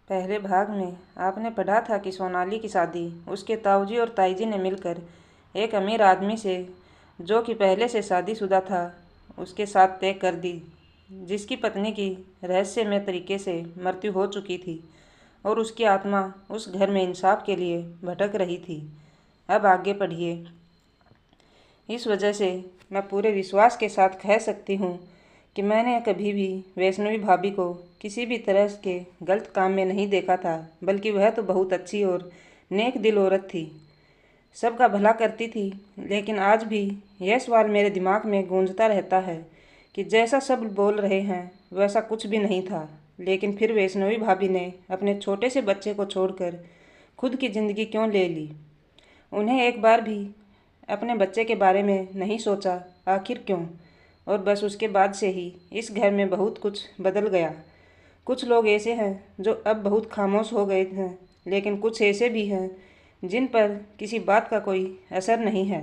पहले भाग में आपने पढ़ा था कि सोनाली की शादी उसके ताऊजी और ताईजी ने मिलकर एक अमीर आदमी से, जो कि पहले से शादीशुदा था, उसके साथ तय कर दी, जिसकी पत्नी की रहस्यमय तरीके से मृत्यु हो चुकी थी और उसकी आत्मा उस घर में इंसाफ के लिए भटक रही थी। अब आगे पढ़िए। इस वजह से मैं पूरे विश्वास के साथ कह सकती हूँ कि मैंने कभी भी वैष्णवी भाभी को किसी भी तरह के गलत काम में नहीं देखा था, बल्कि वह तो बहुत अच्छी और नेक दिल औरत थी, सबका भला करती थी। लेकिन आज भी यह सवाल मेरे दिमाग में गूंजता रहता है कि जैसा सब बोल रहे हैं वैसा कुछ भी नहीं था। लेकिन फिर वैष्णवी भाभी ने अपने छोटे से बच्चे को छोड़कर खुद की ज़िंदगी क्यों ले ली? उन्हें एक बार भी अपने बच्चे के बारे में नहीं सोचा, आखिर क्यों? और बस उसके बाद से ही इस घर में बहुत कुछ बदल गया। कुछ लोग ऐसे हैं जो अब बहुत खामोश हो गए हैं, लेकिन कुछ ऐसे भी हैं जिन पर किसी बात का कोई असर नहीं है,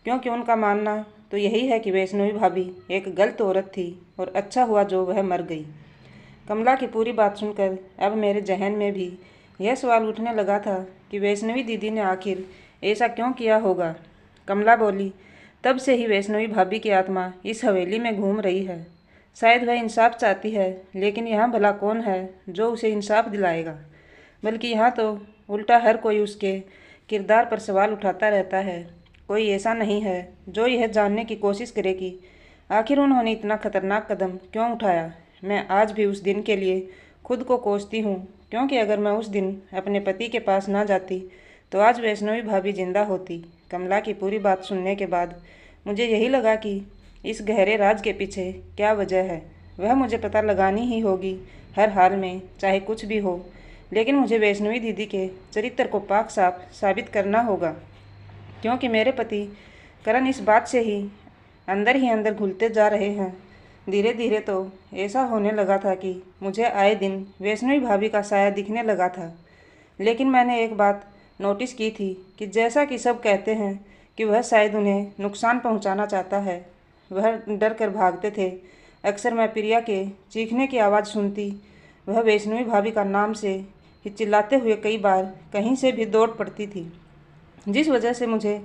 क्योंकि उनका मानना तो यही है कि वैष्णवी भाभी एक गलत औरत थी और अच्छा हुआ जो वह मर गई। कमला की पूरी बात सुनकर अब मेरे जहन में भी यह सवाल उठने लगा था कि वैष्णवी दीदी ने आखिर ऐसा क्यों किया होगा। कमला बोली, तब से ही वैष्णवी भाभी की आत्मा इस हवेली में घूम रही है। शायद वह इंसाफ चाहती है, लेकिन यहाँ भला कौन है जो उसे इंसाफ दिलाएगा? बल्कि यहाँ तो उल्टा हर कोई उसके किरदार पर सवाल उठाता रहता है। कोई ऐसा नहीं है जो यह जानने की कोशिश करे कि आखिर उन्होंने इतना खतरनाक कदम क्यों उठाया। मैं आज भी उस दिन के लिए खुद को कोसती हूँ, क्योंकि अगर मैं उस दिन अपने पति के पास ना जाती तो आज वैष्णवी भाभी जिंदा होती। कमला की पूरी बात सुनने के बाद मुझे यही लगा कि इस गहरे राज के पीछे क्या वजह है, वह मुझे पता लगानी ही होगी हर हाल में, चाहे कुछ भी हो। लेकिन मुझे वैष्णवी दीदी के चरित्र को पाक साफ साबित करना होगा, क्योंकि मेरे पति करण इस बात से ही अंदर घुलते जा रहे हैं। धीरे धीरे तो ऐसा होने लगा था कि मुझे आए दिन वैष्णवी भाभी का साया दिखने लगा था। लेकिन मैंने एक बात नोटिस की थी कि जैसा कि सब कहते हैं कि वह शायद उन्हें नुकसान पहुंचाना चाहता है, वह डर कर भागते थे। अक्सर मैं प्रिया के चीखने की आवाज़ सुनती, वह वैष्णवी भाभी का नाम से ही चिल्लाते हुए कई बार कहीं से भी दौड़ पड़ती थी, जिस वजह से मुझे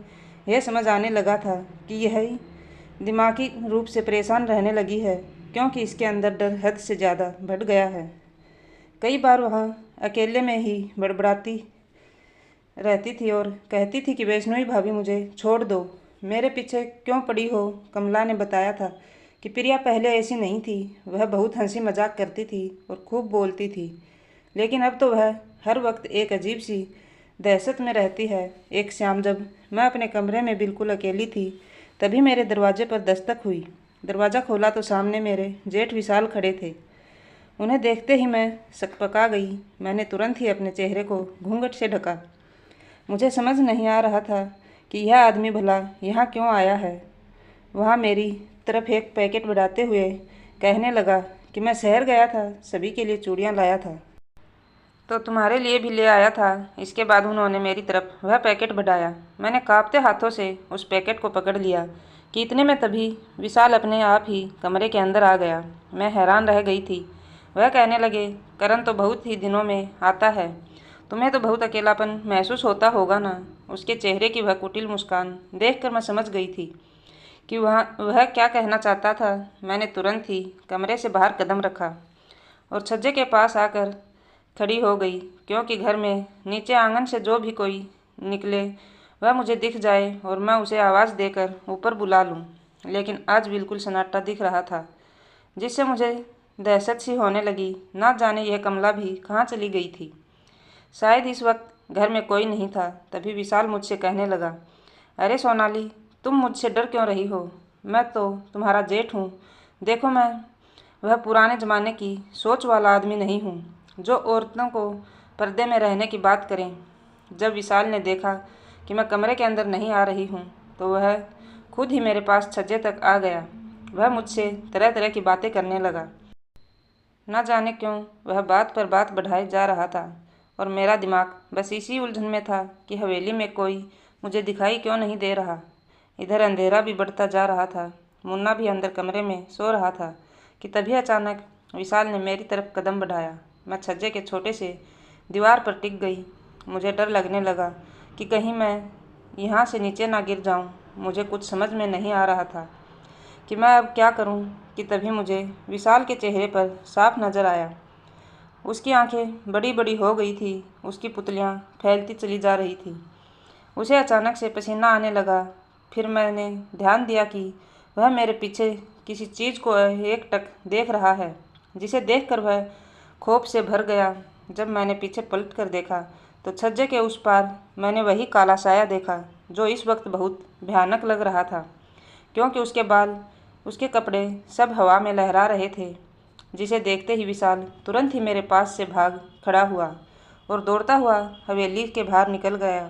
यह समझ आने लगा था कि यह दिमागी रूप से परेशान रहने लगी है, क्योंकि इसके अंदर डर हद से ज़्यादा बढ़ गया है। कई बार वह अकेले में ही बड़बड़ाती रहती थी और कहती थी कि वैष्णवी भाभी मुझे छोड़ दो, मेरे पीछे क्यों पड़ी हो। कमला ने बताया था कि प्रिया पहले ऐसी नहीं थी, वह बहुत हंसी मजाक करती थी और खूब बोलती थी, लेकिन अब तो वह हर वक्त एक अजीब सी दहशत में रहती है। एक शाम जब मैं अपने कमरे में बिल्कुल अकेली थी, तभी मेरे दरवाजे पर दस्तक हुई। दरवाज़ा खोला तो सामने मेरे जेठ विशाल खड़े थे। उन्हें देखते ही मैं सकपका गई। मैंने तुरंत ही अपने चेहरे को घूंघट से ढका। मुझे समझ नहीं आ रहा था कि यह आदमी भला यहाँ क्यों आया है। वहाँ मेरी तरफ एक पैकेट बढ़ाते हुए कहने लगा कि मैं शहर गया था, सभी के लिए चूड़ियाँ लाया था, तो तुम्हारे लिए भी ले आया था। इसके बाद उन्होंने मेरी तरफ वह पैकेट बढ़ाया। मैंने कांपते हाथों से उस पैकेट को पकड़ लिया कि इतने में तभी विशाल अपने आप ही कमरे के अंदर आ गया। मैं हैरान रह गई थी। वह कहने लगे, करण तो बहुत ही दिनों में आता है, तुम्हें तो बहुत अकेलापन महसूस होता होगा ना। उसके चेहरे की वह कुटिल मुस्कान देखकर मैं समझ गई थी कि वह क्या कहना चाहता था। मैंने तुरंत ही कमरे से बाहर कदम रखा और छज्जे के पास आकर खड़ी हो गई, क्योंकि घर में नीचे आंगन से जो भी कोई निकले वह मुझे दिख जाए और मैं उसे आवाज़ देकर ऊपर बुला लूं। लेकिन आज बिल्कुल सन्नाटा दिख रहा था, जिससे मुझे दहशत सी होने लगी। ना जाने यह कमला भी कहाँ चली गई थी। शायद इस वक्त घर में कोई नहीं था। तभी विशाल मुझसे कहने लगा, अरे सोनाली, तुम मुझसे डर क्यों रही हो? मैं तो तुम्हारा जेठ हूँ। देखो, मैं वह पुराने ज़माने की सोच वाला आदमी नहीं हूँ जो औरतों को पर्दे में रहने की बात करें। जब विशाल ने देखा कि मैं कमरे के अंदर नहीं आ रही हूँ, तो वह खुद ही मेरे पास छज्जे तक आ गया। वह मुझसे तरह तरह की बातें करने लगा। न जाने क्यों वह बात पर बात बढ़ाए जा रहा था और मेरा दिमाग बस इसी उलझन में था कि हवेली में कोई मुझे दिखाई क्यों नहीं दे रहा। इधर अंधेरा भी बढ़ता जा रहा था। मुन्ना भी अंदर कमरे में सो रहा था कि तभी अचानक विशाल ने मेरी तरफ कदम बढ़ाया मैं छज्जे के छोटे से दीवार पर टिक गई। मुझे डर लगने लगा कि कहीं मैं यहाँ से नीचे ना गिर जाऊँ। मुझे कुछ समझ में नहीं आ रहा था कि मैं अब क्या करूँ कि तभी मुझे विशाल के चेहरे पर साफ नज़र आया। उसकी आंखें बड़ी बड़ी हो गई थी, उसकी पुतलियाँ फैलती चली जा रही थी। उसे अचानक से पसीना आने लगा। फिर मैंने ध्यान दिया कि वह मेरे पीछे किसी चीज़ को एकटक देख रहा है, जिसे देखकर वह खौफ से भर गया। जब मैंने पीछे पलट कर देखा तो छज्जे के उस पार मैंने वही काला साया देखा, जो इस वक्त बहुत भयानक लग रहा था, क्योंकि उसके बाल, उसके कपड़े सब हवा में लहरा रहे थे। जिसे देखते ही विशाल तुरंत ही मेरे पास से भाग खड़ा हुआ और दौड़ता हुआ हवेली के बाहर निकल गया।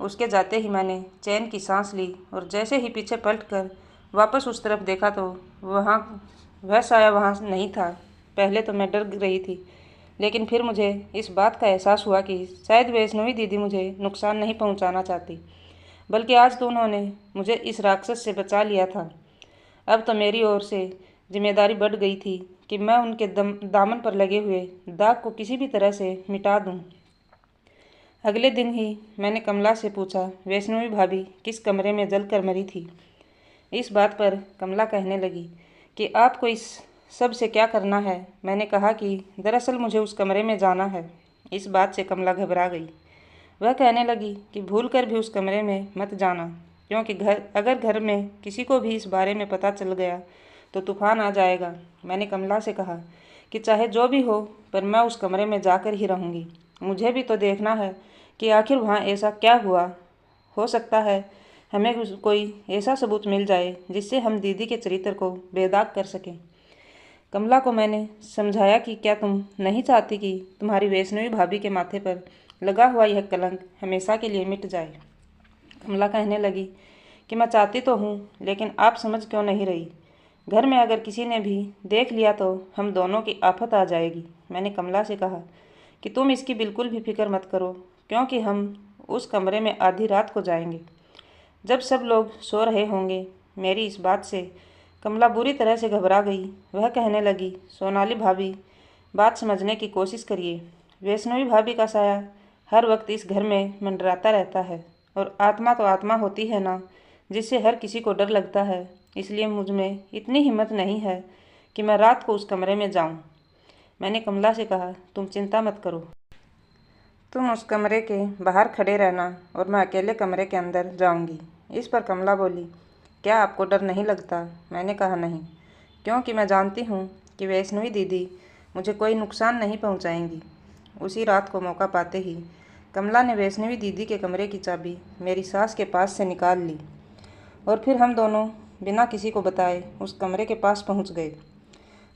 उसके जाते ही मैंने चैन की सांस ली और जैसे ही पीछे पलटकर वापस उस तरफ देखा तो वहाँ वह साया वहाँ नहीं था। पहले तो मैं डर रही थी, लेकिन फिर मुझे इस बात का एहसास हुआ कि शायद वैष्णवी दीदी मुझे नुकसान नहीं पहुँचाना चाहती, बल्कि आज तो उन्होंने मुझे इस राक्षस से बचा लिया था। अब तो मेरी ओर से जिम्मेदारी बढ़ गई थी कि मैं उनके दामन पर लगे हुए दाग को किसी भी तरह से मिटा दूं। अगले दिन ही मैंने कमला से पूछा, वैष्णवी भाभी किस कमरे में जलकर मरी थी। इस बात पर कमला कहने लगी कि आपको इस सब से क्या करना है। मैंने कहा कि दरअसल मुझे उस कमरे में जाना है। इस बात से कमला घबरा गई। वह कहने लगी कि भूल कर भी उस कमरे में मत जाना, क्योंकि अगर घर में किसी को भी इस बारे में पता चल गया तो तूफान आ जाएगा। मैंने कमला से कहा कि चाहे जो भी हो, पर मैं उस कमरे में जाकर ही रहूँगी। मुझे भी तो देखना है कि आखिर वहाँ ऐसा क्या हुआ। हो सकता है हमें कोई ऐसा सबूत मिल जाए जिससे हम दीदी के चरित्र को बेदाग कर सकें। कमला को मैंने समझाया कि क्या तुम नहीं चाहती कि तुम्हारी वैष्णवी भाभी के माथे पर लगा हुआ यह कलंक हमेशा के लिए मिट जाए। कमला कहने लगी कि मैं चाहती तो हूँ, लेकिन आप समझ क्यों नहीं रही। घर में अगर किसी ने भी देख लिया तो हम दोनों की आफत आ जाएगी। मैंने कमला से कहा कि तुम इसकी बिल्कुल भी फिक्र मत करो, क्योंकि हम उस कमरे में आधी रात को जाएंगे, जब सब लोग सो रहे होंगे। मेरी इस बात से कमला बुरी तरह से घबरा गई। वह कहने लगी, सोनाली भाभी, बात समझने की कोशिश करिए। वैष्णवी भाभी का साया हर वक्त इस घर में मंडराता रहता है, और आत्मा तो आत्मा होती है ना, जिससे हर किसी को डर लगता है। इसलिए मुझ में इतनी हिम्मत नहीं है कि मैं रात को उस कमरे में जाऊं। मैंने कमला से कहा, तुम चिंता मत करो, तुम उस कमरे के बाहर खड़े रहना और मैं अकेले कमरे के अंदर जाऊंगी। इस पर कमला बोली, क्या आपको डर नहीं लगता। मैंने कहा, नहीं, क्योंकि मैं जानती हूँ कि वैष्णवी दीदी मुझे कोई नुकसान नहीं पहुँचाएंगी। उसी रात को मौका पाते ही कमला ने वैष्णवी दीदी के कमरे की चाबी मेरी सास के पास से निकाल ली और फिर हम दोनों बिना किसी को बताए उस कमरे के पास पहुंच गए।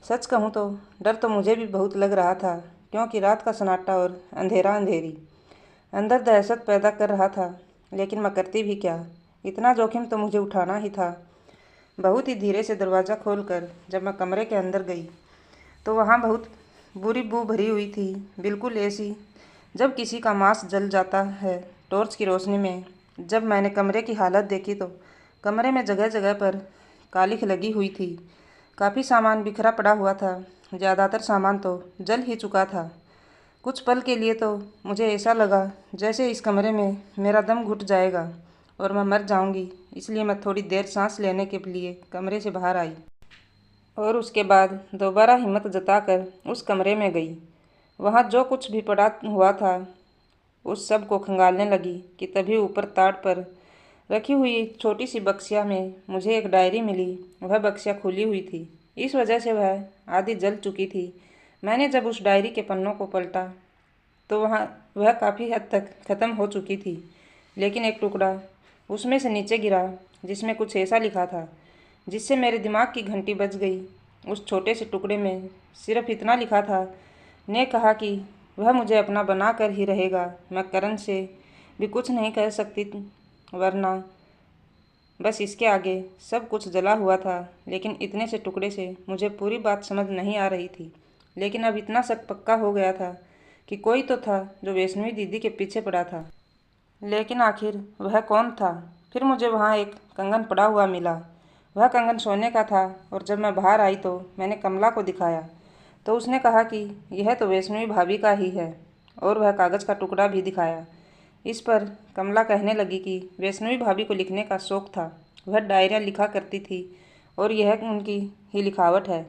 सच कहूं तो डर तो मुझे भी बहुत लग रहा था, क्योंकि रात का सन्नाटा और अंधेरा अंधेरी अंदर दहशत पैदा कर रहा था। लेकिन मैं करती भी क्या, इतना जोखिम तो मुझे उठाना ही था। बहुत ही धीरे से दरवाज़ा खोलकर जब मैं कमरे के अंदर गई तो वहाँ बहुत बुरी बू भरी हुई थी, बिल्कुल ऐसी जब किसी का मांस जल जाता है टॉर्च की रोशनी में। जब मैंने कमरे की हालत देखी तो कमरे में जगह जगह पर कालिख लगी हुई थी। काफ़ी सामान बिखरा पड़ा हुआ था, ज़्यादातर सामान तो जल ही चुका था। कुछ पल के लिए तो मुझे ऐसा लगा जैसे इस कमरे में मेरा दम घुट जाएगा और मैं मर जाऊंगी। इसलिए मैं थोड़ी देर सांस लेने के लिए कमरे से बाहर आई और उसके बाद दोबारा हिम्मत जताकर उस कमरे में गई। वहाँ जो कुछ भी पड़ा हुआ था उस सब को खंगालने लगी कि तभी ऊपर ताड़ पर रखी हुई छोटी सी बक्सिया में मुझे एक डायरी मिली। वह बक्सिया खुली हुई थी, इस वजह से वह आधी जल चुकी थी। मैंने जब उस डायरी के पन्नों को पलटा तो वह काफ़ी हद तक ख़त्म हो चुकी थी, लेकिन एक टुकड़ा उसमें से नीचे गिरा जिसमें कुछ ऐसा लिखा था जिससे मेरे दिमाग की घंटी बज गई। उस छोटे से टुकड़े में सिर्फ इतना लिखा था, ने कहा कि वह मुझे अपना बना कर ही रहेगा। मैं करण से भी कुछ नहीं कह सकती, वरना बस इसके आगे सब कुछ जला हुआ था। लेकिन इतने से टुकड़े से मुझे पूरी बात समझ नहीं आ रही थी। लेकिन अब इतना शक पक्का हो गया था कि कोई तो था जो वैष्णवी दीदी के पीछे पड़ा था। लेकिन आखिर वह कौन था। फिर मुझे वहाँ एक कंगन पड़ा हुआ मिला। वह कंगन सोने का था और जब मैं बाहर आई तो मैंने कमला को दिखाया तो उसने कहा कि यह तो वैष्णवी भाभी का ही है और वह कागज़ का टुकड़ा भी दिखाया। इस पर कमला कहने लगी कि वैष्णवी भाभी को लिखने का शौक़ था, वह डायरियाँ लिखा करती थी और यह उनकी ही लिखावट है।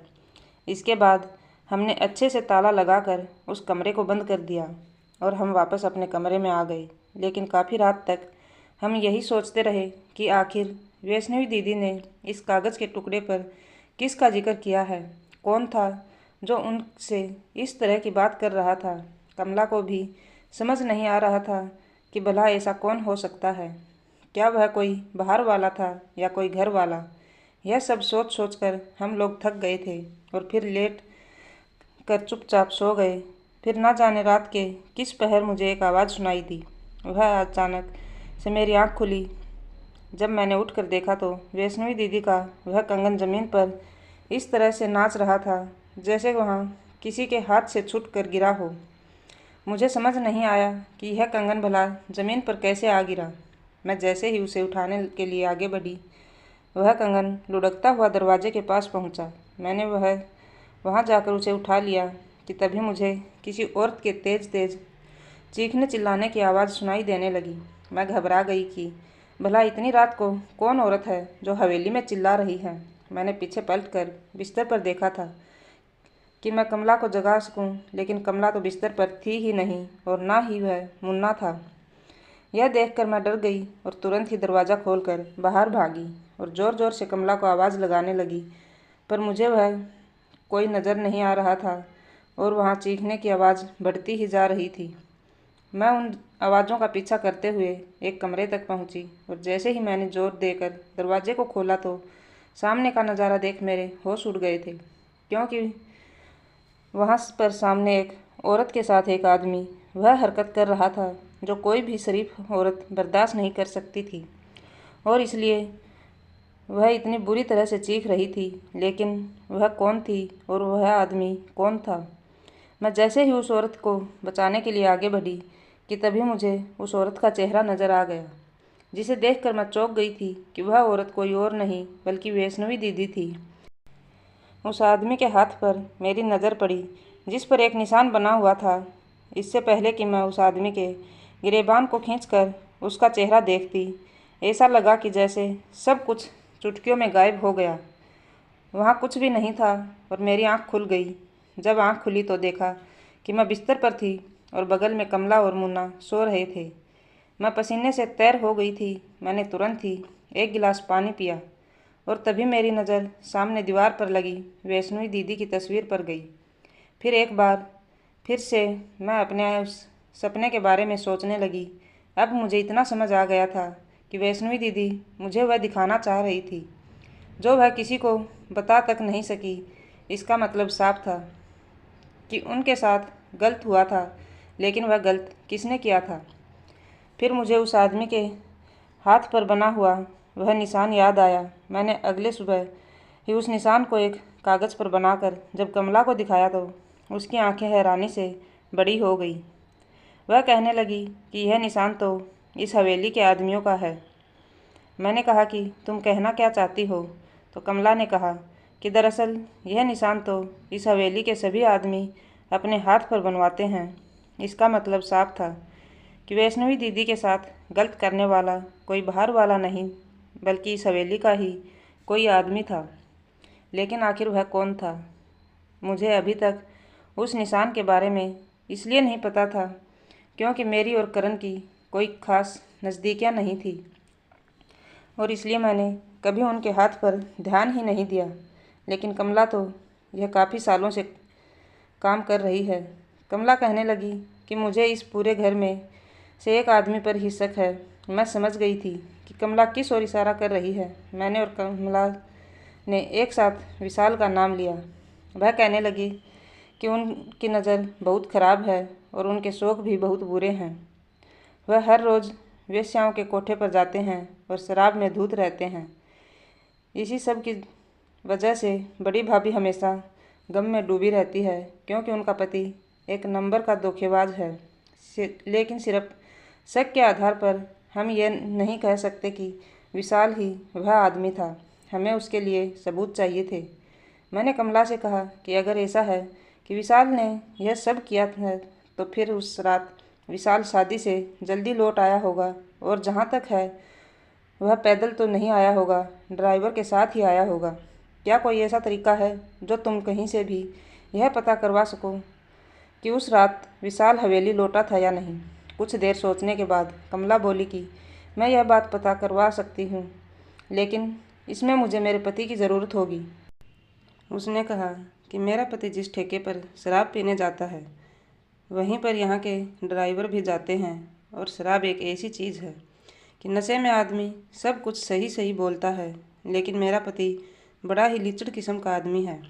इसके बाद हमने अच्छे से ताला लगाकर उस कमरे को बंद कर दिया और हम वापस अपने कमरे में आ गए। लेकिन काफ़ी रात तक हम यही सोचते रहे कि आखिर वैष्णवी दीदी ने इस कागज़ के टुकड़े पर किसका जिक्र किया है, कौन था जो उनसे इस तरह की बात कर रहा था। कमला को भी समझ नहीं आ रहा था कि भला ऐसा कौन हो सकता है। क्या वह कोई बाहर वाला था या कोई घर वाला। यह सब सोच सोच कर हम लोग थक गए थे और फिर लेट कर चुपचाप सो गए। फिर ना जाने रात के किस पहर मुझे एक आवाज़ सुनाई दी। वह अचानक से मेरी आँख खुली। जब मैंने उठकर देखा तो वैष्णवी दीदी का वह कंगन ज़मीन पर इस तरह से नाच रहा था जैसे वहाँ किसी के हाथ से छूट कर गिरा हो। मुझे समझ नहीं आया कि यह कंगन भला ज़मीन पर कैसे आ गिरा। मैं जैसे ही उसे उठाने के लिए आगे बढ़ी, वह कंगन लुढ़कता हुआ दरवाजे के पास पहुंचा। मैंने वहां जाकर उसे उठा लिया कि तभी मुझे किसी औरत के तेज तेज चीखने चिल्लाने की आवाज़ सुनाई देने लगी। मैं घबरा गई कि भला इतनी रात को कौन औरत है जो हवेली में चिल्ला रही है। मैंने पीछे पलटकर बिस्तर पर देखा था कि मैं कमला को जगा सकूं, लेकिन कमला तो बिस्तर पर थी ही नहीं और ना ही वह मुन्ना था। यह देखकर मैं डर गई और तुरंत ही दरवाज़ा खोलकर बाहर भागी और ज़ोर ज़ोर से कमला को आवाज़ लगाने लगी, पर मुझे वह कोई नज़र नहीं आ रहा था और वहाँ चीखने की आवाज़ बढ़ती ही जा रही थी। मैं उन आवाज़ों का पीछा करते हुए एक कमरे तक पहुँची और जैसे ही मैंने जोर देकर दरवाजे को खोला तो सामने का नज़ारा देख मेरे होश उड़ गए थे, क्योंकि वहाँ पर सामने एक औरत के साथ एक आदमी वह हरकत कर रहा था जो कोई भी शरीफ औरत बर्दाश्त नहीं कर सकती थी, और इसलिए वह इतनी बुरी तरह से चीख रही थी। लेकिन वह कौन थी और वह आदमी कौन था। मैं जैसे ही उस औरत को बचाने के लिए आगे बढ़ी कि तभी मुझे उस औरत का चेहरा नज़र आ गया, जिसे देखकर मैं चौंक गई थी कि वह औरत कोई और नहीं बल्कि वैष्णवी दीदी थी। उस आदमी के हाथ पर मेरी नज़र पड़ी जिस पर एक निशान बना हुआ था। इससे पहले कि मैं उस आदमी के गिरेबान को खींचकर उसका चेहरा देखती, ऐसा लगा कि जैसे सब कुछ चुटकियों में गायब हो गया। वहाँ कुछ भी नहीं था और मेरी आँख खुल गई। जब आँख खुली तो देखा कि मैं बिस्तर पर थी और बगल में कमला और मुन्ना सो रहे थे। मैं पसीने से तैर हो गई थी। मैंने तुरंत ही एक गिलास पानी पिया और तभी मेरी नज़र सामने दीवार पर लगी वैष्णवी दीदी की तस्वीर पर गई। फिर एक बार फिर से मैं अपने उस सपने के बारे में सोचने लगी। अब मुझे इतना समझ आ गया था कि वैष्णवी दीदी मुझे वह दिखाना चाह रही थी जो वह किसी को बता तक नहीं सकी। इसका मतलब साफ था कि उनके साथ गलत हुआ था, लेकिन वह गलत किसने किया था। फिर मुझे उस आदमी के हाथ पर बना हुआ वह निशान याद आया। मैंने अगले सुबह ही उस निशान को एक कागज़ पर बनाकर जब कमला को दिखाया तो उसकी आंखें हैरानी से बड़ी हो गई। वह कहने लगी कि यह निशान तो इस हवेली के आदमियों का है। मैंने कहा कि तुम कहना क्या चाहती हो, तो कमला ने कहा कि दरअसल यह निशान तो इस हवेली के सभी आदमी अपने हाथ पर बनवाते हैं। इसका मतलब साफ था कि वैष्णवी दीदी के साथ गलत करने वाला कोई बाहर वाला नहीं बल्कि इस हवेली का ही कोई आदमी था। लेकिन आखिर वह कौन था। मुझे अभी तक उस निशान के बारे में इसलिए नहीं पता था क्योंकि मेरी और करण की कोई खास नज़दीकियाँ नहीं थी और इसलिए मैंने कभी उनके हाथ पर ध्यान ही नहीं दिया। लेकिन कमला तो यह काफ़ी सालों से काम कर रही है। कमला कहने लगी कि मुझे इस पूरे घर में से एक आदमी पर ही शक है। मैं समझ गई थी कि कमला किस ओर इशारा कर रही है। मैंने और कमला ने एक साथ विशाल का नाम लिया। वह कहने लगी कि उनकी नज़र बहुत ख़राब है और उनके शौक़ भी बहुत बुरे हैं। वह हर रोज़ वेश्याओं के कोठे पर जाते हैं और शराब में धूत रहते हैं। इसी सब की वजह से बड़ी भाभी हमेशा गम में डूबी रहती है क्योंकि उनका पति एक नंबर का धोखेबाज है। लेकिन सिर्फ शक के आधार पर हम ये नहीं कह सकते कि विशाल ही वह आदमी था। हमें उसके लिए सबूत चाहिए थे। मैंने कमला से कहा कि अगर ऐसा है कि विशाल ने यह सब किया है, तो फिर उस रात विशाल शादी से जल्दी लौट आया होगा, और जहाँ तक है वह पैदल तो नहीं आया होगा, ड्राइवर के साथ ही आया होगा। क्या कोई ऐसा तरीका है जो तुम कहीं से भी यह पता करवा सको कि उस रात विशाल हवेली लौटा था या नहीं? कुछ देर सोचने के बाद कमला बोली कि मैं यह बात पता करवा सकती हूँ, लेकिन इसमें मुझे मेरे पति की ज़रूरत होगी। उसने कहा कि मेरा पति जिस ठेके पर शराब पीने जाता है, वहीं पर यहाँ के ड्राइवर भी जाते हैं, और शराब एक ऐसी चीज़ है कि नशे में आदमी सब कुछ सही सही बोलता है, लेकिन मेरा पति बड़ा ही लिचड़ किस्म का आदमी है।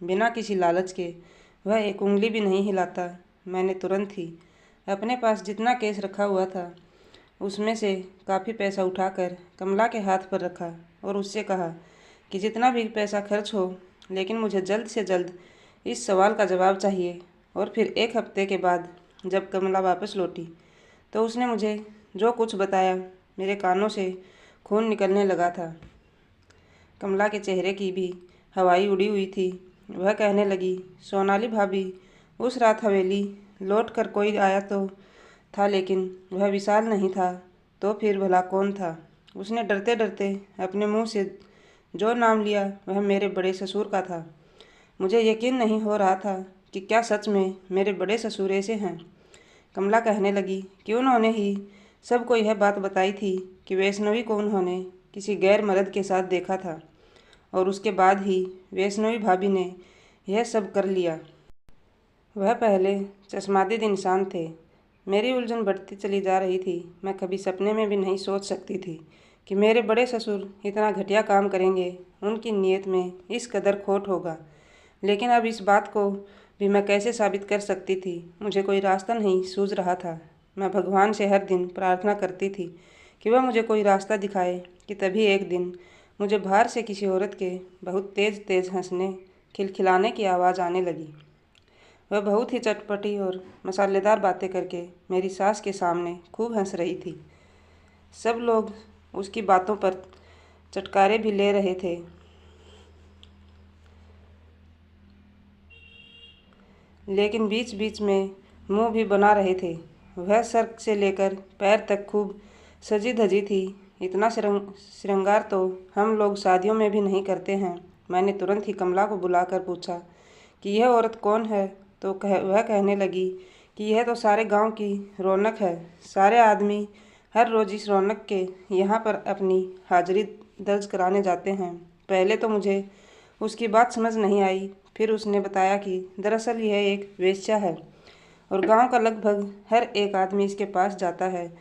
बिना किसी लालच के वह एक उंगली भी नहीं हिलाता। मैंने तुरंत ही अपने पास जितना कैश रखा हुआ था उसमें से काफ़ी पैसा उठाकर कमला के हाथ पर रखा और उससे कहा कि जितना भी पैसा खर्च हो, लेकिन मुझे जल्द से जल्द इस सवाल का जवाब चाहिए। और फिर एक हफ्ते के बाद जब कमला वापस लौटी तो उसने मुझे जो कुछ बताया, मेरे कानों से खून निकलने लगा था। कमला के चेहरे की भी हवाई उड़ी हुई थी। वह कहने लगी, सोनाली भाभी, उस रात हवेली लौट कर कोई आया तो था, लेकिन वह विशाल नहीं था, तो फिर भला कौन था? उसने डरते डरते अपने मुंह से जो नाम लिया वह मेरे बड़े ससुर का था। मुझे यकीन नहीं हो रहा था कि क्या सच में मेरे बड़े ससुर ऐसे हैं। कमला कहने लगी कि उन्होंने ही सबको यह बात बताई थी कि वैष्णवी को उन्होंने किसी गैर मर्द के साथ देखा था, और उसके बाद ही वैष्णवी भाभी ने यह सब कर लिया। वह पहले चश्मादीद इंसान थे। मेरी उलझन बढ़ती चली जा रही थी। मैं कभी सपने में भी नहीं सोच सकती थी कि मेरे बड़े ससुर इतना घटिया काम करेंगे। उनकी नीयत में इस कदर खोट होगा। लेकिन अब इस बात को भी मैं कैसे साबित कर सकती थी? मुझे कोई रास्ता नहीं सूझ रहा था। मैं भगवान से हर दिन प्रार्थना करती थी कि वह मुझे कोई रास्ता दिखाए, कि तभी एक दिन मुझे बाहर से किसी औरत के बहुत तेज़ तेज़ हंसने खिलखिलाने की आवाज़ आने लगी। वह बहुत ही चटपटी और मसालेदार बातें करके मेरी सास के सामने खूब हंस रही थी। सब लोग उसकी बातों पर चटकारे भी ले रहे थे, लेकिन बीच बीच में मुंह भी बना रहे थे। वह सर से लेकर पैर तक खूब सजी धजी थी। इतना श्रृंगार तो हम लोग शादियों में भी नहीं करते हैं। मैंने तुरंत ही कमला को बुलाकर पूछा कि यह औरत कौन है, तो वह कहने लगी कि यह तो सारे गांव की रौनक है। सारे आदमी हर रोज़ इस रौनक के यहाँ पर अपनी हाजिरी दर्ज कराने जाते हैं। पहले तो मुझे उसकी बात समझ नहीं आई। फिर उसने बताया कि दरअसल यह एक वेश्या है और गांव का लगभग हर एक आदमी इसके पास जाता है।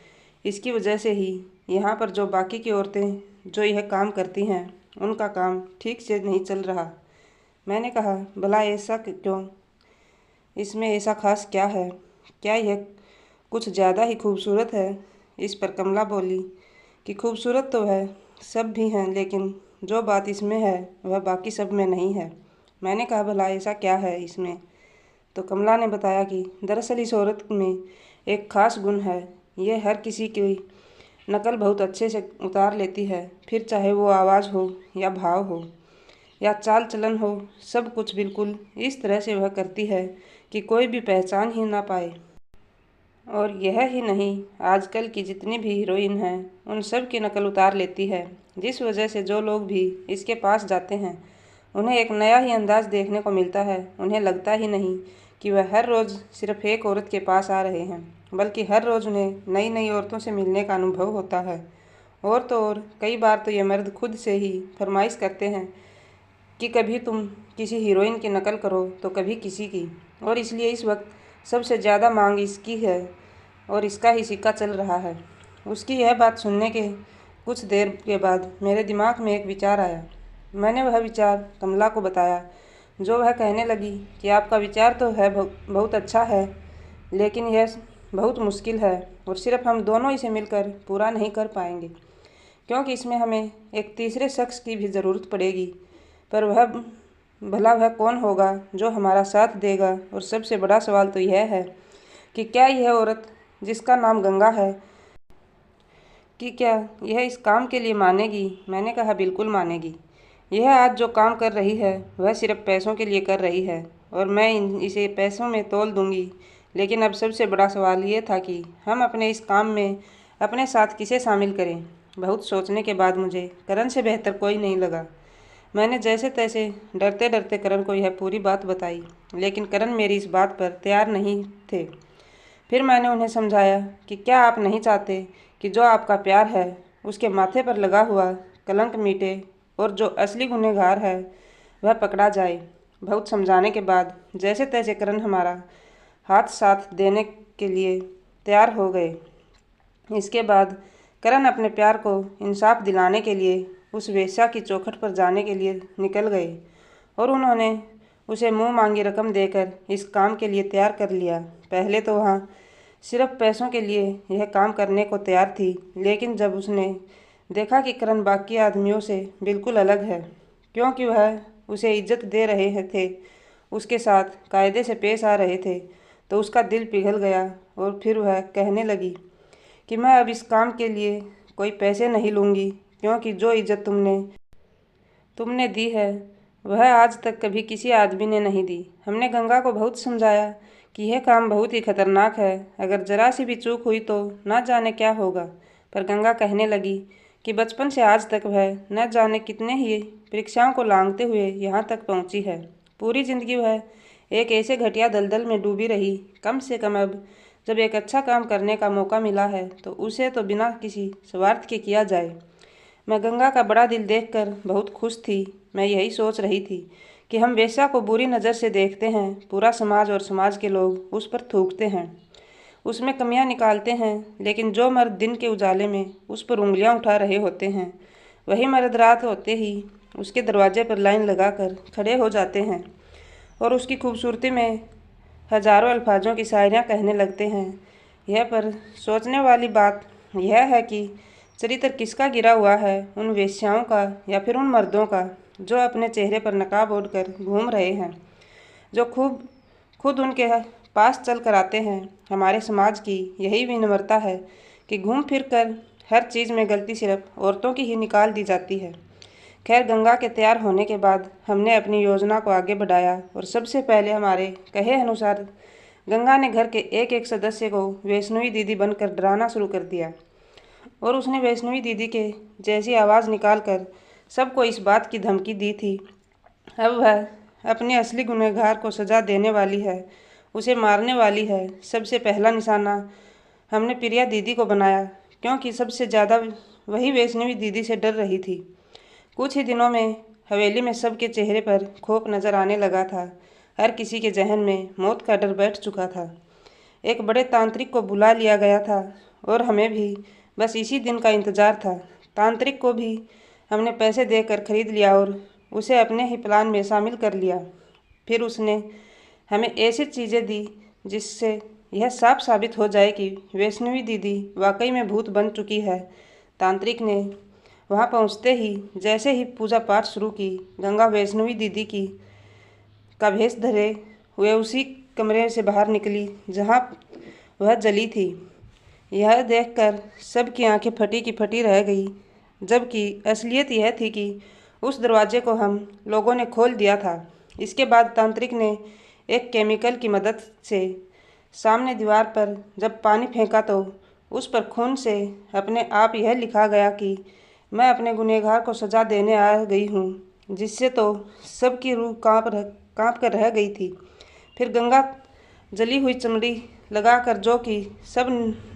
इसकी वजह से ही यहाँ पर जो बाकी की औरतें जो यह काम करती हैं, उनका काम ठीक से नहीं चल रहा। मैंने कहा, भला ऐसा क्यों? इसमें ऐसा खास क्या है? क्या यह कुछ ज़्यादा ही खूबसूरत है? इस पर कमला बोली कि खूबसूरत तो है, सब भी हैं, लेकिन जो बात इसमें है वह बाकी सब में नहीं है। मैंने कहा, भला ऐसा क्या है इसमें? तो कमला ने बताया कि दरअसल इस औरत में एक ख़ास गुण है। ये हर किसी की नकल बहुत अच्छे से उतार लेती है। फिर चाहे वो आवाज़ हो या भाव हो या चाल चलन हो, सब कुछ बिल्कुल इस तरह से वह करती है कि कोई भी पहचान ही ना पाए। और यह ही नहीं, आजकल की जितनी भी हीरोइन हैं उन सब की नकल उतार लेती है, जिस वजह से जो लोग भी इसके पास जाते हैं उन्हें एक नया ही अंदाज देखने को मिलता है। उन्हें लगता ही नहीं कि वह हर रोज़ सिर्फ एक औरत के पास आ रहे हैं, बल्कि हर रोज़ उन्हें नई नई औरतों से मिलने का अनुभव होता है। और तो और कई बार तो ये मर्द खुद से ही फरमाइश करते हैं कि कभी तुम किसी हीरोइन की नकल करो तो कभी किसी की, और इसलिए इस वक्त सबसे ज़्यादा मांग इसकी है और इसका ही सिक्का चल रहा है। उसकी यह बात सुनने के कुछ देर के बाद मेरे दिमाग में एक विचार आया। मैंने वह विचार कमला को बताया, जो वह कहने लगी कि आपका विचार तो है बहुत अच्छा है, लेकिन यह बहुत मुश्किल है और सिर्फ हम दोनों इसे मिलकर पूरा नहीं कर पाएंगे, क्योंकि इसमें हमें एक तीसरे शख्स की भी ज़रूरत पड़ेगी। पर वह कौन होगा जो हमारा साथ देगा? और सबसे बड़ा सवाल तो यह है कि क्या यह औरत जिसका नाम गंगा है, कि क्या यह इस काम के लिए मानेगी? मैंने कहा, बिल्कुल मानेगी। यह आज जो काम कर रही है वह सिर्फ पैसों के लिए कर रही है। और मैं इसे पैसों में तौल दूंगी। लेकिन अब सबसे बड़ा सवाल ये था कि हम अपने इस काम में अपने साथ किसे शामिल करें। बहुत सोचने के बाद मुझे करण से बेहतर कोई नहीं लगा। मैंने जैसे तैसे डरते डरते करण को यह पूरी बात बताई, लेकिन करण मेरी इस बात पर तैयार नहीं थे। फिर मैंने उन्हें समझाया कि क्या आप नहीं चाहते कि जो आपका प्यार है उसके माथे पर लगा हुआ कलंक मिटे और जो असली गुनहगार है वह पकड़ा जाए। बहुत समझाने के बाद जैसे तैसे करण हमारा हाथ साथ देने के लिए तैयार हो गए। इसके बाद करण अपने प्यार को इंसाफ दिलाने के लिए उस वेश्या की चौखट पर जाने के लिए निकल गए और उन्होंने उसे मुंह मांगी रकम देकर इस काम के लिए तैयार कर लिया। पहले तो वहाँ सिर्फ पैसों के लिए यह काम करने को तैयार थी, लेकिन जब उसने देखा कि करण बाकी आदमियों से बिल्कुल अलग है, क्योंकि वह उसे इज्जत दे रहे थे, उसके साथ कायदे से पेश आ रहे थे, तो उसका दिल पिघल गया और फिर वह कहने लगी कि मैं अब इस काम के लिए कोई पैसे नहीं लूँगी, क्योंकि जो इज्जत तुमने दी है वह आज तक कभी किसी आदमी ने नहीं दी। हमने गंगा को बहुत समझाया कि यह काम बहुत ही खतरनाक है, अगर जरा सी भी चूक हुई तो ना जाने क्या होगा। पर गंगा कहने लगी कि बचपन से आज तक वह न जाने कितने ही परीक्षाओं को लांघते हुए यहाँ तक पहुँची है। पूरी जिंदगी वह एक ऐसे घटिया दलदल में डूबी रही। कम से कम अब जब एक अच्छा काम करने का मौका मिला है तो उसे तो बिना किसी स्वार्थ के किया जाए। मैं गंगा का बड़ा दिल देखकर बहुत खुश थी। मैं यही सोच रही थी कि हम वेश्या को बुरी नज़र से देखते हैं, पूरा समाज और समाज के लोग उस पर थूकते हैं, उसमें कमियां निकालते हैं, लेकिन जो मर्द दिन के उजाले में उस पर उंगलियां उठा रहे होते हैं, वही मर्द रात होते ही उसके दरवाजे पर लाइन लगाकर खड़े हो जाते हैं और उसकी खूबसूरती में हजारों अल्फाजों की शायरियाँ कहने लगते हैं। यह पर सोचने वाली बात यह है कि चरित्र किसका गिरा हुआ है, उन वेश्याओं का या फिर उन मर्दों का जो अपने चेहरे पर नकाब ओढ़कर घूम रहे हैं, जो खुद उनके पास चल कर आते हैं। हमारे समाज की यही विनम्रता है कि घूम फिर कर हर चीज़ में गलती सिर्फ औरतों की ही निकाल दी जाती है। खैर, गंगा के तैयार होने के बाद हमने अपनी योजना को आगे बढ़ाया और सबसे पहले हमारे कहे अनुसार गंगा ने घर के एक एक सदस्य को वैष्णवी दीदी बनकर डराना शुरू कर दिया और उसने वैष्णवी दीदी के जैसी आवाज़ निकालकर सबको इस बात की धमकी दी थी अब वह अपने असली गुनहगार को सज़ा देने वाली है, उसे मारने वाली है। सबसे पहला निशाना हमने प्रिया दीदी को बनाया, क्योंकि सबसे ज़्यादा वही वैष्णवी दीदी से डर रही थी। कुछ ही दिनों में हवेली में सबके चेहरे पर खौफ नज़र आने लगा था। हर किसी के जहन में मौत का डर बैठ चुका था। एक बड़े तांत्रिक को बुला लिया गया था और हमें भी बस इसी दिन का इंतज़ार था। तांत्रिक को भी हमने पैसे देकर खरीद लिया और उसे अपने ही प्लान में शामिल कर लिया। फिर उसने हमें ऐसी चीज़ें दी जिससे यह साफ साबित हो जाए कि वैष्णवी दीदी वाकई में भूत बन चुकी है। तांत्रिक ने वहाँ पहुँचते ही जैसे ही पूजा पाठ शुरू की, गंगा वैष्णवी दीदी का भेष धरे हुए उसी कमरे से बाहर निकली जहाँ वह जली थी। यह देखकर सबकी आंखें फटी की फटी रह गई, जबकि असलियत यह थी कि उस दरवाजे को हम लोगों ने खोल दिया था। इसके बाद तांत्रिक ने एक केमिकल की मदद से सामने दीवार पर जब पानी फेंका तो उस पर खून से अपने आप यह लिखा गया कि मैं अपने गुनहगार को सज़ा देने आ गई हूँ, जिससे तो सबकी रूह काँप कर रह गई थी। फिर गंगा जली हुई चमड़ी लगाकर, जो कि सब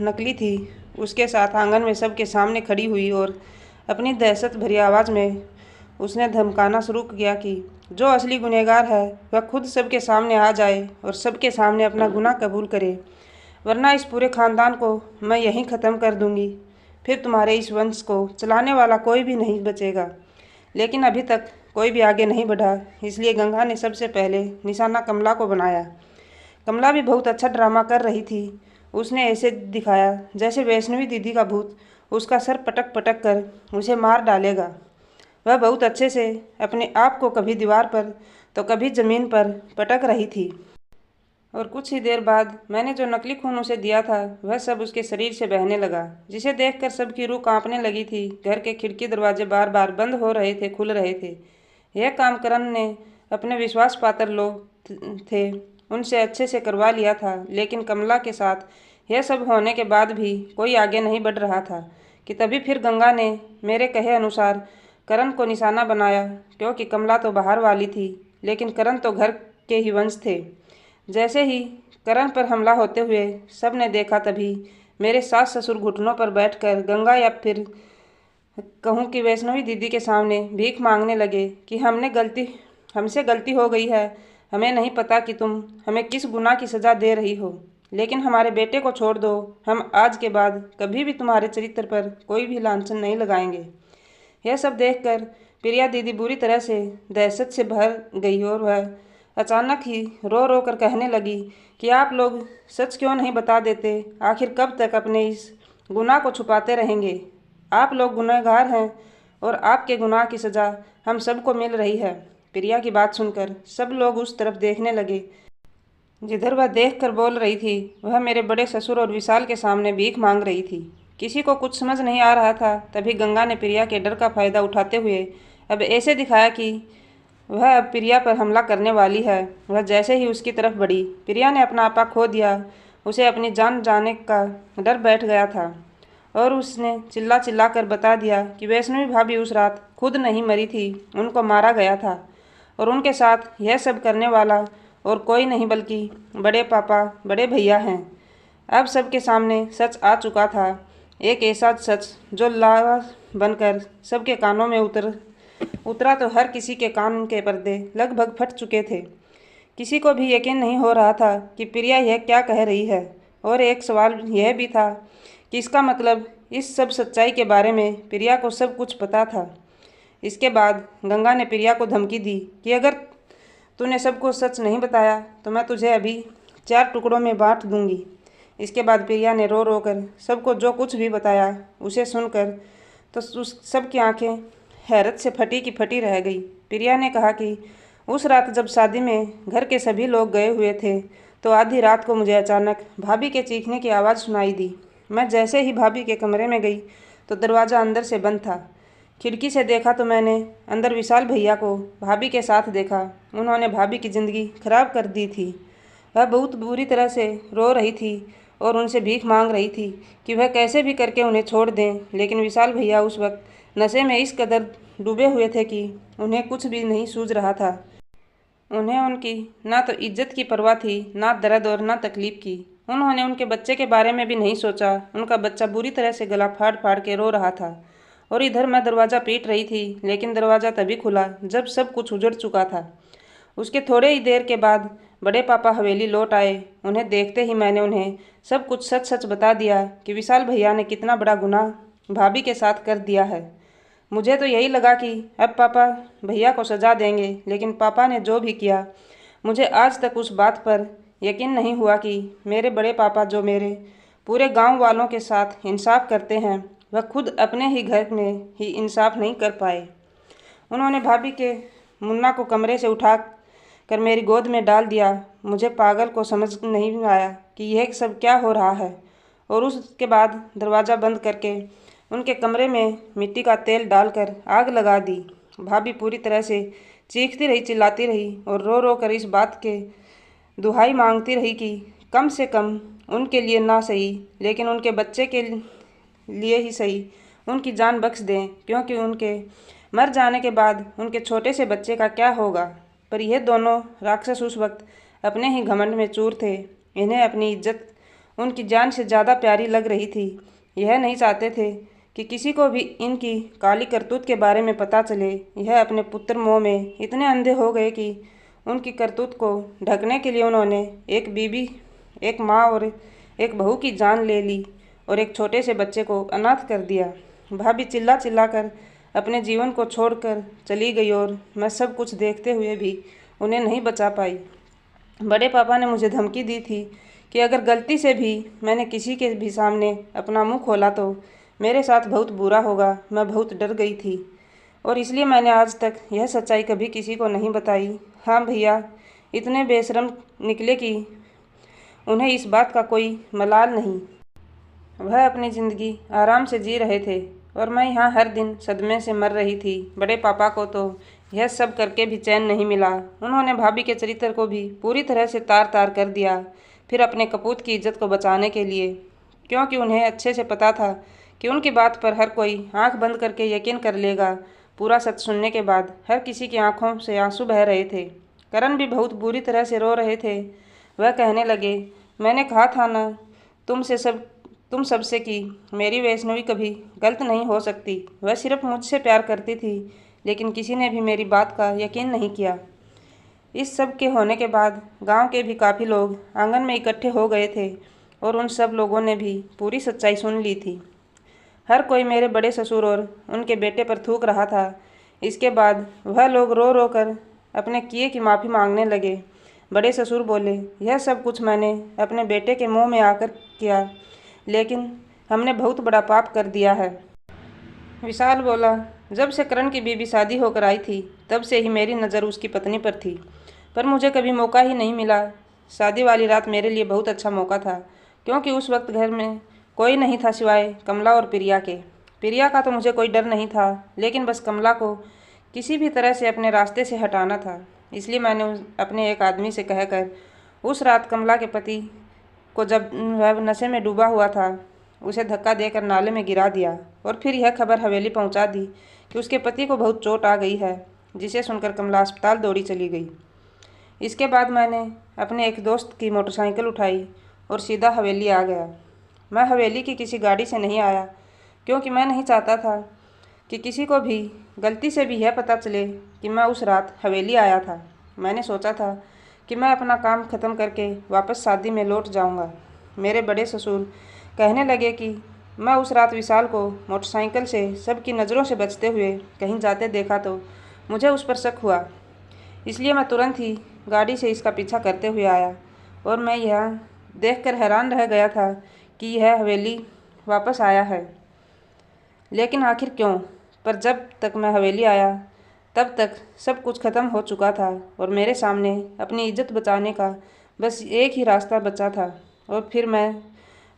नकली थी, उसके साथ आंगन में सबके सामने खड़ी हुई और अपनी दहशत भरी आवाज़ में उसने धमकाना शुरू किया कि जो असली गुनहगार है वह खुद सबके सामने आ जाए और सबके सामने अपना गुनाह कबूल करे, वरना इस पूरे ख़ानदान को मैं यहीं ख़त्म कर दूंगी। फिर तुम्हारे इस वंश को चलाने वाला कोई भी नहीं बचेगा। लेकिन अभी तक कोई भी आगे नहीं बढ़ा, इसलिए गंगा ने सबसे पहले निशाना कमला को बनाया। कमला भी बहुत अच्छा ड्रामा कर रही थी। उसने ऐसे दिखाया जैसे वैष्णवी दीदी का भूत उसका सर पटक पटक कर उसे मार डालेगा। वह बहुत अच्छे से अपने आप को कभी दीवार पर तो कभी ज़मीन पर पटक रही थी। और कुछ ही देर बाद मैंने जो नकली खून उसे दिया था वह सब उसके शरीर से बहने लगा, जिसे देखकर सबकी रूह कांपने लगी थी। घर के खिड़की दरवाजे बार बार बंद हो रहे थे, खुल रहे थे। यह काम करण ने अपने विश्वास पात्र लोग थे उनसे अच्छे से करवा लिया था, लेकिन कमला के साथ यह सब होने के बाद भी कोई आगे नहीं बढ़ रहा था कि तभी फिर गंगा ने मेरे कहे अनुसार करण को निशाना बनाया, क्योंकि कमला तो बाहर वाली थी लेकिन करण तो घर के ही वंश थे। जैसे ही करण पर हमला होते हुए सब ने देखा, तभी मेरे सास ससुर घुटनों पर बैठकर गंगा या फिर कहूँ कि वैष्णवी दीदी के सामने भीख मांगने लगे कि हमसे गलती हो गई है, हमें नहीं पता कि तुम हमें किस गुनाह की सज़ा दे रही हो, लेकिन हमारे बेटे को छोड़ दो, हम आज के बाद कभी भी तुम्हारे चरित्र पर कोई भी लांछन नहीं लगाएंगे। यह सब देखकर प्रिया दीदी बुरी तरह से दहशत से भर गई और वह अचानक ही रो रो कर कहने लगी कि आप लोग सच क्यों नहीं बता देते, आखिर कब तक अपने इस गुनाह को छुपाते रहेंगे। आप लोग गुनहगार हैं और आपके गुनाह की सज़ा हम सबको मिल रही है। प्रिया की बात सुनकर सब लोग उस तरफ देखने लगे जिधर वह देखकर बोल रही थी। वह मेरे बड़े ससुर और विशाल के सामने भीख मांग रही थी। किसी को कुछ समझ नहीं आ रहा था। तभी गंगा ने प्रिया के डर का फायदा उठाते हुए अब ऐसे दिखाया कि वह अब प्रिया पर हमला करने वाली है। वह जैसे ही उसकी तरफ बढ़ी, प्रिया ने अपना आपा खो दिया। उसे अपनी जान जाने का डर बैठ गया था और उसने चिल्ला चिल्ला कर बता दिया कि वैष्णवी भाभी उस रात खुद नहीं मरी थी, उनको मारा गया था और उनके साथ यह सब करने वाला और कोई नहीं बल्कि बड़े पापा, बड़े भैया हैं। अब सबके सामने सच आ चुका था, एक ऐसा सच जो लावा बनकर सबके कानों में उतरा तो हर किसी के कान के पर्दे लगभग फट चुके थे। किसी को भी यकीन नहीं हो रहा था कि प्रिया यह क्या कह रही है, और एक सवाल यह भी था कि इसका मतलब इस सब सच्चाई के बारे में प्रिया को सब कुछ पता था। इसके बाद गंगा ने प्रिया को धमकी दी कि अगर तूने सबको सच नहीं बताया तो मैं तुझे अभी 4 टुकड़ों में बांट दूंगी। इसके बाद प्रिया ने रो रो कर सबको जो कुछ भी बताया। उसे सुनकर तो उस सब की आंखें हैरत से फटी की फटी रह गई। प्रिया ने कहा कि उस रात जब शादी में घर के सभी लोग गए हुए थे तो आधी रात को मुझे अचानक भाभी के चीखने की आवाज़ सुनाई दी। मैं जैसे ही भाभी के कमरे में गई तो दरवाज़ा अंदर से बंद था। खिड़की से देखा तो मैंने अंदर विशाल भैया को भाभी के साथ देखा। उन्होंने भाभी की ज़िंदगी खराब कर दी थी। वह बहुत बुरी तरह से रो रही थी और उनसे भीख मांग रही थी कि वह कैसे भी करके उन्हें छोड़ दें, लेकिन विशाल भैया उस वक्त नशे में इस कदर डूबे हुए थे कि उन्हें कुछ भी नहीं सूझ रहा था। उन्हें उनकी ना तो इज्जत की परवाह थी, ना दर्द और ना तकलीफ़ की। उन्होंने उनके बच्चे के बारे में भी नहीं सोचा। उनका बच्चा बुरी तरह से गला फाड़ फाड़ के रो रहा था और इधर मैं दरवाज़ा पीट रही थी, लेकिन दरवाज़ा तभी खुला जब सब कुछ उजड़ चुका था। उसके थोड़े ही देर के बाद बड़े पापा हवेली लौट आए। उन्हें देखते ही मैंने उन्हें सब कुछ सच सच बता दिया कि विशाल भैया ने कितना बड़ा गुनाह भाभी के साथ कर दिया है। मुझे तो यही लगा कि अब पापा भैया को सजा देंगे, लेकिन पापा ने जो भी किया, मुझे आज तक उस बात पर यकीन नहीं हुआ कि मेरे बड़े पापा जो मेरे पूरे गांव वालों के साथ इंसाफ करते हैं, वह खुद अपने ही घर में ही इंसाफ नहीं कर पाए। उन्होंने भाभी के मुन्ना को कमरे से उठा कर मेरी गोद में डाल दिया। मुझे पागल को समझ नहीं आया कि यह सब क्या हो रहा है, और उसके बाद दरवाज़ा बंद करके उनके कमरे में मिट्टी का तेल डालकर आग लगा दी। भाभी पूरी तरह से चीखती रही, चिल्लाती रही और रो रो कर इस बात के दुहाई मांगती रही कि कम से कम उनके लिए ना सही, लेकिन उनके बच्चे के लिए ही सही उनकी जान बख्श दें, क्योंकि उनके मर जाने के बाद उनके छोटे से बच्चे का क्या होगा। पर यह दोनों राक्षस उस वक्त अपने ही घमंड में चूर थे। इन्हें अपनी इज्जत उनकी जान से ज़्यादा प्यारी लग रही थी। यह नहीं चाहते थे कि किसी को भी इनकी काली करतूत के बारे में पता चले। यह अपने पुत्र मोह में इतने अंधे हो गए कि उनकी करतूत को ढकने के लिए उन्होंने एक बीबी, एक माँ और एक बहू की जान ले ली और एक छोटे से बच्चे को अनाथ कर दिया। भाभी चिल्ला चिल्ला कर अपने जीवन को छोड़कर चली गई और मैं सब कुछ देखते हुए भी उन्हें नहीं बचा पाई। बड़े पापा ने मुझे धमकी दी थी कि अगर गलती से भी मैंने किसी के भी सामने अपना मुंह खोला तो मेरे साथ बहुत बुरा होगा। मैं बहुत डर गई थी और इसलिए मैंने आज तक यह सच्चाई कभी किसी को नहीं बताई। हाँ भैया इतने बेशर्म निकले कि उन्हें इस बात का कोई मलाल नहीं। वह अपनी ज़िंदगी आराम से जी रहे थे और मैं यहाँ हर दिन सदमे से मर रही थी। बड़े पापा को तो यह सब करके भी चैन नहीं मिला। उन्होंने भाभी के चरित्र को भी पूरी तरह से तार तार कर दिया। फिर अपने कपूत की इज्जत को बचाने के लिए, क्योंकि उन्हें अच्छे से पता था कि उनकी बात पर हर कोई आंख बंद करके यकीन कर लेगा। पूरा सच सुनने के बाद हर किसी की आंखों से आंसू बह रहे थे। करण भी बहुत बुरी तरह से रो रहे थे। वह कहने लगे, मैंने कहा था ना तुम सबसे कि मेरी वैष्णवी कभी गलत नहीं हो सकती। वह सिर्फ मुझसे प्यार करती थी, लेकिन किसी ने भी मेरी बात का यकीन नहीं किया। इस सब के होने के बाद गांव के भी काफ़ी लोग आंगन में इकट्ठे हो गए थे और उन सब लोगों ने भी पूरी सच्चाई सुन ली थी। हर कोई मेरे बड़े ससुर और उनके बेटे पर थूक रहा था। इसके बाद वह लोग रो रो कर अपने किए की माफ़ी मांगने लगे। बड़े ससुर बोले, यह सब कुछ मैंने अपने बेटे के मुंह में आकर किया, लेकिन हमने बहुत बड़ा पाप कर दिया है। विशाल बोला, जब से करण की बीवी शादी होकर आई थी, तब से ही मेरी नज़र उसकी पत्नी पर थी, पर मुझे कभी मौका ही नहीं मिला। शादी वाली रात मेरे लिए बहुत अच्छा मौका था, क्योंकि उस वक्त घर में कोई नहीं था सिवाय कमला और प्रिया के। प्रिया का तो मुझे कोई डर नहीं था, लेकिन बस कमला को किसी भी तरह से अपने रास्ते से हटाना था। इसलिए मैंने अपने एक आदमी से कहकर उस रात कमला के पति को, जब वह नशे में डूबा हुआ था, उसे धक्का देकर नाले में गिरा दिया और फिर यह खबर हवेली पहुंचा दी कि उसके पति को बहुत चोट आ गई है, जिसे सुनकर कमला अस्पताल दौड़ी चली गई। इसके बाद मैंने अपने एक दोस्त की मोटरसाइकिल उठाई और सीधा हवेली आ गया। मैं हवेली की किसी गाड़ी से नहीं आया, क्योंकि मैं नहीं चाहता था कि किसी को भी गलती से भी यह पता चले कि मैं उस रात हवेली आया था। मैंने सोचा था कि मैं अपना काम ख़त्म करके वापस शादी में लौट जाऊंगा। मेरे बड़े ससुर कहने लगे कि मैं उस रात विशाल को मोटरसाइकिल से सबकी नज़रों से बचते हुए कहीं जाते देखा तो मुझे उस पर शक हुआ। इसलिए मैं तुरंत ही गाड़ी से इसका पीछा करते हुए आया और मैं यह देखकर हैरान रह गया था कि यह हवेली वापस आया है। लेकिन आखिर क्यों? पर जब तक मैं हवेली आया, तब तक सब कुछ ख़त्म हो चुका था और मेरे सामने अपनी इज्जत बचाने का बस एक ही रास्ता बचा था, और फिर मैं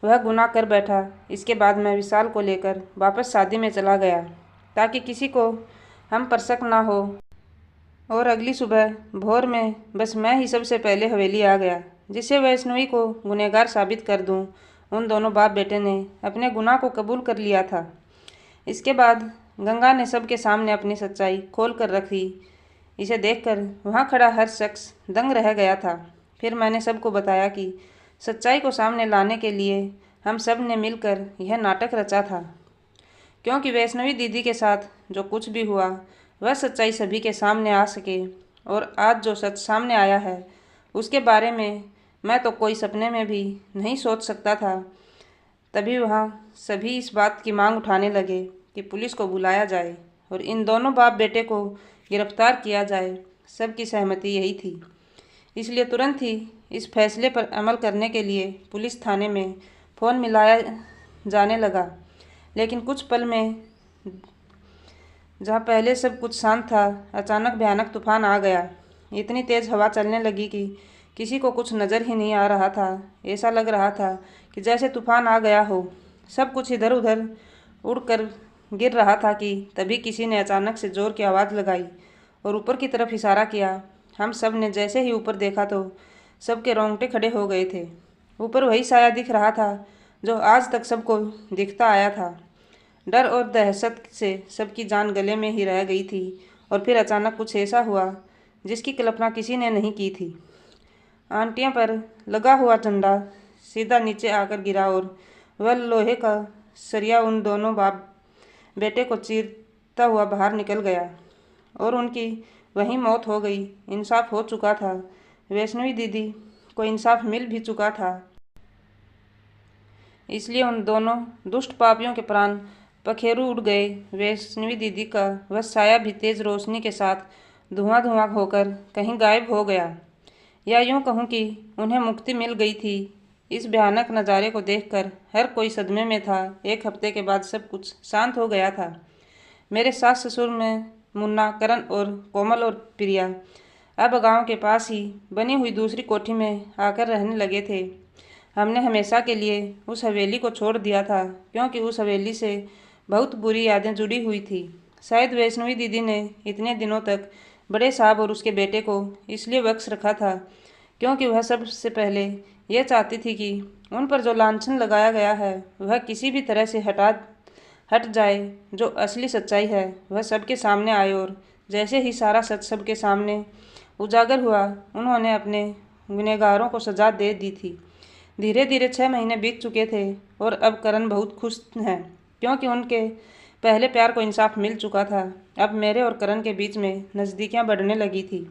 वह गुनाह कर बैठा। इसके बाद मैं विशाल को लेकर वापस शादी में चला गया, ताकि किसी को हम पर शक ना हो। और अगली सुबह भोर में बस मैं ही सबसे पहले हवेली आ गया, जिससे वैष्णवी को गुनहगार साबित कर दूं। उन दोनों बाप बेटे ने अपने गुनाह को कबूल कर लिया था। इसके बाद गंगा ने सबके सामने अपनी सच्चाई खोल कर रखी। इसे देखकर वहाँ खड़ा हर शख्स दंग रह गया था। फिर मैंने सबको बताया कि सच्चाई को सामने लाने के लिए हम सब ने मिलकर यह नाटक रचा था, क्योंकि वैष्णवी दीदी के साथ जो कुछ भी हुआ वह सच्चाई सभी के सामने आ सके। और आज जो सच सामने आया है उसके बारे में मैं तो कोई सपने में भी नहीं सोच सकता था। तभी वहाँ सभी इस बात की मांग उठाने लगे कि पुलिस को बुलाया जाए और इन दोनों बाप बेटे को गिरफ्तार किया जाए। सबकी सहमति यही थी, इसलिए तुरंत ही इस फैसले पर अमल करने के लिए पुलिस थाने में फ़ोन मिलाया जाने लगा। लेकिन कुछ पल में, जहाँ पहले सब कुछ शांत था, अचानक भयानक तूफान आ गया। इतनी तेज़ हवा चलने लगी कि किसी को कुछ नज़र ही नहीं आ रहा था। ऐसा लग रहा था कि जैसे तूफान आ गया हो। सब कुछ इधर उधर उड़कर गिर रहा था कि तभी किसी ने अचानक से ज़ोर की आवाज़ लगाई और ऊपर की तरफ इशारा किया। हम सब ने जैसे ही ऊपर देखा तो सबके रोंगटे खड़े हो गए थे। ऊपर वही साया दिख रहा था जो आज तक सबको दिखता आया था। डर और दहशत से सबकी जान गले में ही रह गई थी। और फिर अचानक कुछ ऐसा हुआ जिसकी कल्पना किसी ने नहीं की थी। आंटियों पर लगा हुआ झंडा सीधा नीचे आकर गिरा और वह लोहे का सरिया उन दोनों बाप बेटे को चीरता हुआ बाहर निकल गया और उनकी वहीं मौत हो गई। इंसाफ हो चुका था। वैष्णवी दीदी को इंसाफ मिल भी चुका था। इसलिए उन दोनों दुष्ट पापियों के प्राण पखेरु उड़ गए। वैष्णवी दीदी का वह साया भी तेज रोशनी के साथ धुआं धुआं होकर कहीं गायब हो गया, या यूं कहूँ कि उन्हें मुक्ति मिल गई थी। इस भयानक नज़ारे को देखकर हर कोई सदमे में था। एक हफ्ते के बाद सब कुछ शांत हो गया था। मेरे सास ससुर में मुन्ना, करण और कोमल और प्रिया अब गांव के पास ही बनी हुई दूसरी कोठी में आकर रहने लगे थे। हमने हमेशा के लिए उस हवेली को छोड़ दिया था, क्योंकि उस हवेली से बहुत बुरी यादें जुड़ी हुई थी। शायद वैष्णवी दीदी ने इतने दिनों तक बड़े साहब और उसके बेटे को इसलिए बख्श रखा था क्योंकि वह सबसे पहले यह चाहती थी कि उन पर जो लांछन लगाया गया है वह किसी भी तरह से हट जाए। जो असली सच्चाई है वह सबके सामने आए और जैसे ही सारा सच सबके सामने उजागर हुआ उन्होंने अपने गुनहगारों को सजा दे दी थी। धीरे धीरे 6 महीने बीत चुके थे और अब करण बहुत खुश हैं क्योंकि उनके पहले प्यार को इंसाफ मिल चुका था। अब मेरे और करण के बीच में नज़दीकियाँ बढ़ने लगी थी।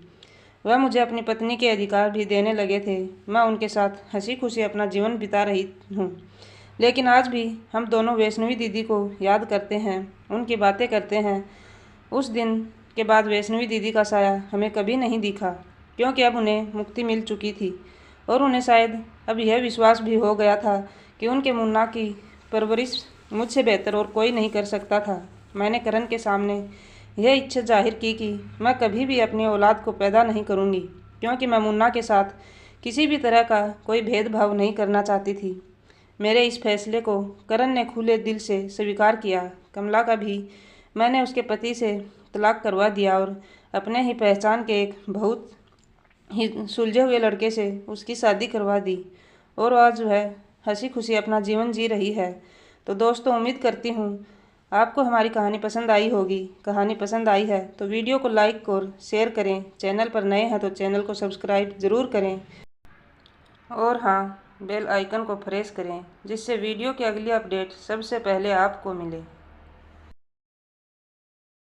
वह मुझे अपनी पत्नी के अधिकार भी देने लगे थे। मैं उनके साथ हंसी खुशी अपना जीवन बिता रही हूँ, लेकिन आज भी हम दोनों वैष्णवी दीदी को याद करते हैं, उनकी बातें करते हैं। उस दिन के बाद वैष्णवी दीदी का साया हमें कभी नहीं दिखा क्योंकि अब उन्हें मुक्ति मिल चुकी थी और उन्हें शायद अब यह विश्वास भी हो गया था कि उनके मुन्ना की परवरिश मुझसे बेहतर और कोई नहीं कर सकता था। मैंने करण के सामने यह इच्छा जाहिर की कि मैं कभी भी अपनी औलाद को पैदा नहीं करूंगी क्योंकि मैं मुन्ना के साथ किसी भी तरह का कोई भेदभाव नहीं करना चाहती थी। मेरे इस फैसले को करण ने खुले दिल से स्वीकार किया। कमला का भी मैंने उसके पति से तलाक करवा दिया और अपने ही पहचान के एक बहुत ही सुलझे हुए लड़के से उसकी शादी करवा दी और आज वह हंसी खुशी अपना जीवन जी रही है। तो दोस्तों, उम्मीद करती हूँ आपको हमारी कहानी पसंद आई होगी। कहानी पसंद आई है तो वीडियो को लाइक और शेयर करें। चैनल पर नए हैं तो चैनल को सब्सक्राइब ज़रूर करें और हाँ, बेल आइकन को प्रेस करें जिससे वीडियो की अगली अपडेट सबसे पहले आपको मिले।